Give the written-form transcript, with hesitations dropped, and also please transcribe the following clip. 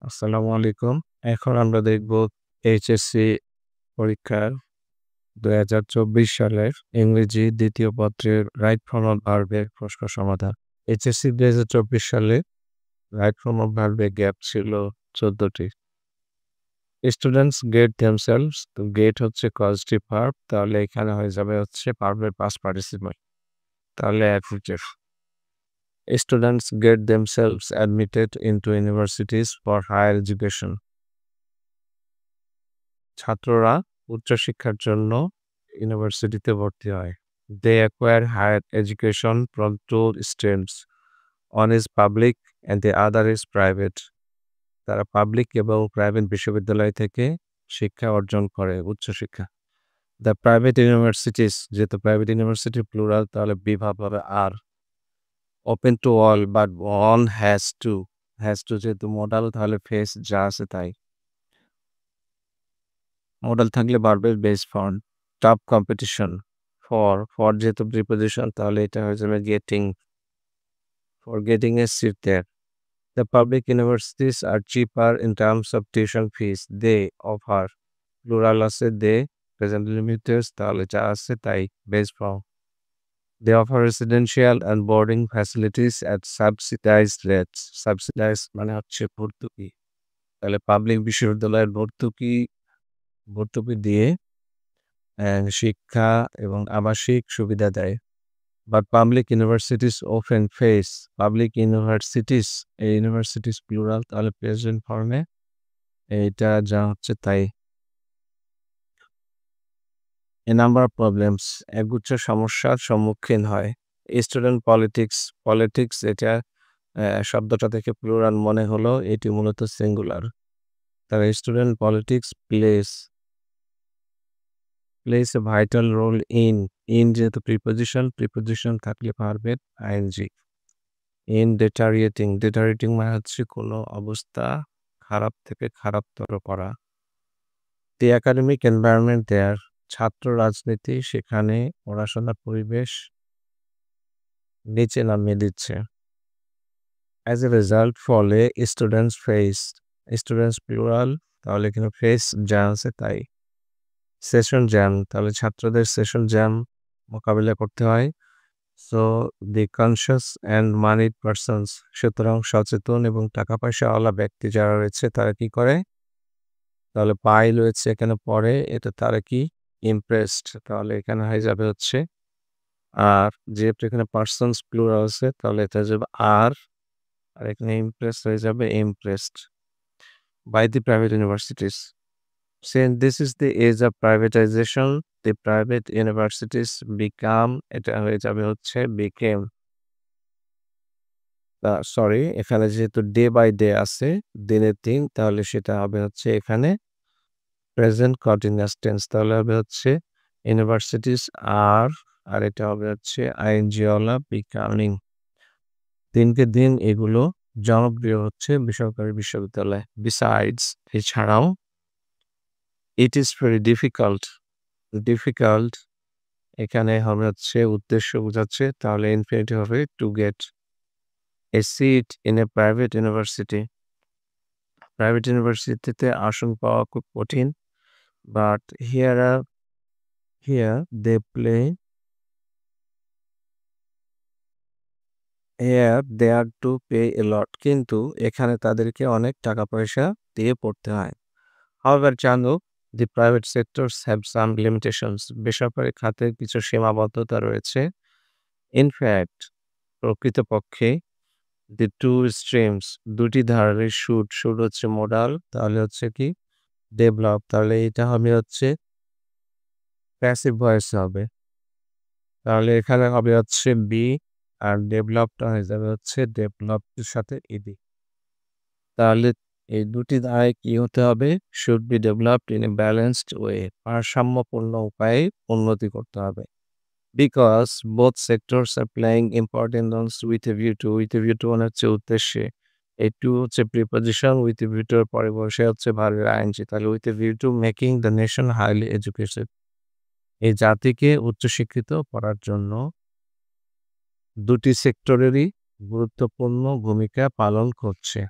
আসসালামু আলাইকুম। এখন আমরা দেখব এইচএসসি পরীক্ষার ২০২৪ সালের ইংরেজি ২য় পত্রের রাইট ফর্ম অফ ভার্বের প্রশ্ন সমাধান। এইচএসসি ২০২৪ সালে রাইট ফর্ম অফ ভার্বের গ্যাপ ছিল ১৪ টি। স্টুডেন্টস গেট দেমসেলভস, তো গেট হচ্ছে কজেটিভ ভার্ব, তাহলে এখানে হয়ে যাবে হচ্ছে ভার্বের পাস্ট পার্টিসিপল, তাহলে adjective. Students get themselves admitted into universities for higher education. ছাত্ররা উচ্চশিক্ষার জন্য ইউনিভার্সিটিতে ভর্তি হয়। They acquire higher education from two streams. One is public and the other is private. তারা পাবলিক এবং প্রাইভেট বিশ্ববিদ্যালয় থেকে শিক্ষা অর্জন করে, উচ্চশিক্ষা। দ্য প্রাইভেট ইউনিভার্সিটিস, যেহেতু প্রাইভেট ইউনিভার্সিটি প্লুরাল, তাহলে বিভাগ হবে আর। Open to all, but one has to যেহেতু মডাল, তাহলে ফেস যা আছে তাই। মডাল থাকলে ভার্বের base form. Top competition, for যেহেতু প্রিপোজিশন, তাহলে এটা হয়ে যাবে getting, for getting a seat there. The public universities are cheaper in terms of tuition fees. They offer, plural আছে দে, প্রেজেন্ট লিমিটেড, তাহলে যা আছে তাই base form. They offer residential and boarding facilities at subsidized rates. Subsidize মানে হচ্ছে ভর্তুকি, তাহলে পাবলিক বিশ্ববিদ্যালয়ের ভর্তুকি দিয়ে শিক্ষা এবং আবাসিক সুবিধা দেয়। But public universities often face, public universities, এই ইউনিভার্সিটিস প্লুরাল, তাহলে প্রেজেন্ট ফর্মে এইটা যা হচ্ছে তাই। এ নাম্বার অফ প্রবলেমস, একগুচ্ছ সমস্যার সম্মুখীন হয়। স্টুডেন্ট পলিটিক্স এটা শব্দটা থেকে প্লুরাল মনে হলো, এটি মূলত সিঙ্গুলার। তাহলে student politics plays a vital role in যেহেতু প্রিপোজিশন থাকলে ভার্বের আইএনজি। ইন ডেটারিয়েটিং মানে হচ্ছে কোনো অবস্থা খারাপ থেকে খারাপতর করা। দি একাডেমিক এনভায়রনমেন্ট দেয়ার, ছাত্র রাজনীতি সেখানে পড়াশোনার পরিবেশ নিচে নামিয়ে দিচ্ছে। অ্যাজ এ রেজাল্ট, ফলে স্টুডেন্টস প্লুরাল, তাহলে এখানে ফেস যা আছে তাই। সেশন জ্যাম, তাহলে ছাত্রদের সেশন জ্যাম মোকাবিলা করতে হয়। So the conscious and মানিড persons, সুতরাং সচেতন এবং টাকা পয়সাওয়ালা ব্যক্তি যারা রয়েছে তারা কি করে, তাহলে পাই রয়েছে এখানে পরে, এটা তারা কি ইমপ্রেসড, তাহলে এখানে হয়ে যাবে হচ্ছে আর, যেহেতু এখানে পারসনস প্লুরাল আছে তাহলে এটা হয়ে যাবে আর এখানে ইমপ্রেস হয়ে যাবে impressed by the private universities. Since this is the age of privatization, the private universities become, এটা হয়ে যাবে হচ্ছে became, সরি এখানে যেহেতু ডে বাই ডে আছে, দিনের দিন, তাহলে সেটা হবে হচ্ছে এখানে প্রেজেন্ট কন্টিনিউয়াস টেন্স, তাহলে হবে হচ্ছে ইউনিভার্সিটিস আর এটা হবে হচ্ছে আইএনজি ওয়ালা বিকামিং। দিনকে দিন এগুলো জনপ্রিয় হচ্ছে বেসরকারি বিশ্ববিদ্যালয়। বিসাইডস, এছাড়াও, ইট ইজ ভেরি ডিফিকাল্ট এখানে হবে হচ্ছে উদ্দেশ্য বোঝাচ্ছে, তাহলে ইনফিনিটিভ হবে to get a seat in a private ইউনিভার্সিটিতে আসন পাওয়া খুব কঠিন। But here they play they are to pay a lot, কিন্তু এখানে তাদেরকে অনেক টাকা পয়সা দিয়ে পড়তে হয়। হাউএভার জানো, the private sectors have some limitations, বেসরকারি খাতের কিছু সীমাবদ্ধতা রয়েছে। ইনফ্যাক্ট, প্রকৃতপক্ষে, দি টু স্ট্রিমস, দুটি ধারার শুড হচ্ছে মোডাল, তাহলে হচ্ছে কি ডেভেলপ, তাহলে এটা হবে হচ্ছে প্যাসিভ ভয়েস হবে, তাহলে এখানে হবে হচ্ছে বি, আর ডেভেলপটা হয়ে যাবে হচ্ছে ডেভেলপের সাথে ইডি। তাহলে এই দুটি ধারায় কি হতে হবে, should be developed in a balanced way, ভারসাম্যপূর্ণ উপায়ে উন্নতি করতে হবে। Because both sectors are playing important roles with a view to মানে হচ্ছে উদ্দেশ্যে, এই টু হচ্ছে প্রিপোজিশন, উইথ এ ভিউ টুর পরে বসে হচ্ছে ভার্বের আইএনজি, তাহলে with a view to making the nation highly educated, এই জাতিকে উচ্চশিক্ষিত করার জন্য দুটি সেক্টরেরই গুরুত্বপূর্ণ ভূমিকা পালন করছে।